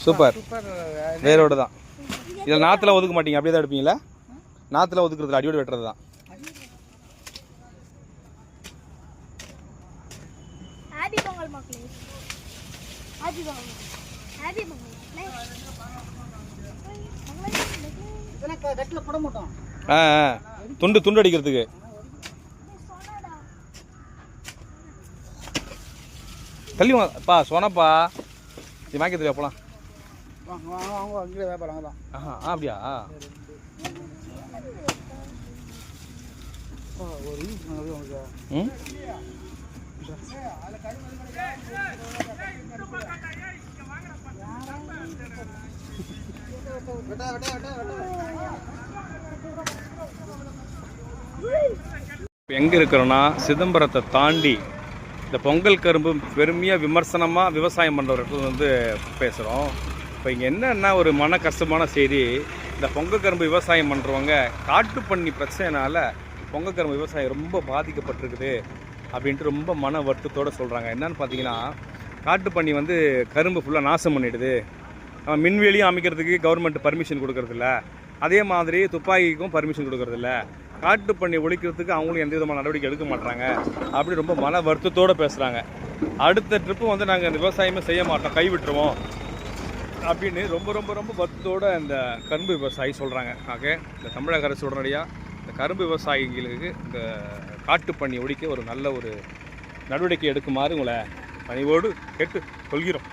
Super. வேரோடு தான். இதில் நாற்றுலாம் ஒதுக்க மாட்டீங்க, அப்படியே தான் எடுப்பீங்களா? நாற்றுலாம் ஒதுக்குறது அடியோடு வெட்டுறது தான். துண்டு துண்டு அடிக்கிறதுக்கு. தள்ளி வாப்பா, சோனப்பா இது வாங்கிட்டு போலாம். அப்படியா? எங்கே இருக்கிறோன்னா சிதம்பரத்தை தாண்டி இந்த பொங்கல் கரும்பு பெருமையாக விமர்சனமாக விவசாயம் பண்ணுறவர்கள் வந்து பேசுகிறோம். இப்போ இங்கே என்னென்னா ஒரு மன கஷ்டமான செய்தி, இந்த பொங்கல் கரும்பு விவசாயம் பண்ணுறவங்க காட்டுப்பன்னி பிரச்சனைனால பொங்கல் கரும்பு விவசாயம் ரொம்ப பாதிக்கப்பட்டிருக்குது அப்படின்ட்டு ரொம்ப மன வருத்தத்தோடு சொல்கிறாங்க. என்னன்னு பார்த்தீங்கன்னா, காட்டுப்பன்னி வந்து கரும்பு ஃபுல்லாக நாசம் பண்ணிடுது. மின்வேலியும் அமைக்கிறதுக்கு கவர்மெண்ட் பர்மிஷன் கொடுக்கறதில்ல, அதே மாதிரி துப்பாக்கிக்கும் பர்மிஷன் கொடுக்கறதில்ல, காட்டுப்பன்னி ஒழிக்கிறதுக்கு அவங்களும் எந்த விதமான நடவடிக்கை எடுக்க மாட்டாங்க அப்படி ரொம்ப மன வருத்தத்தோடு பேசுகிறாங்க. அடுத்த ட்ரிப்பு வந்து நாங்கள் இந்த விவசாயமே செய்ய மாட்டோம், கைவிட்டுருவோம் அப்படின்னு ரொம்ப ரொம்ப ரொம்ப வருத்தத்தோடு இந்த கரும்பு விவசாயி சொல்கிறாங்க. ஓகே, இந்த தமிழக அரசு உடனடியாக இந்த கரும்பு விவசாயிகளுக்கு இந்த காட்டுப்பன்னி ஒழிக்க ஒரு நல்ல ஒரு நடவடிக்கை எடுக்குமாறு உங்களை பணிவோடு கேட்டு கொள்கிறோம்.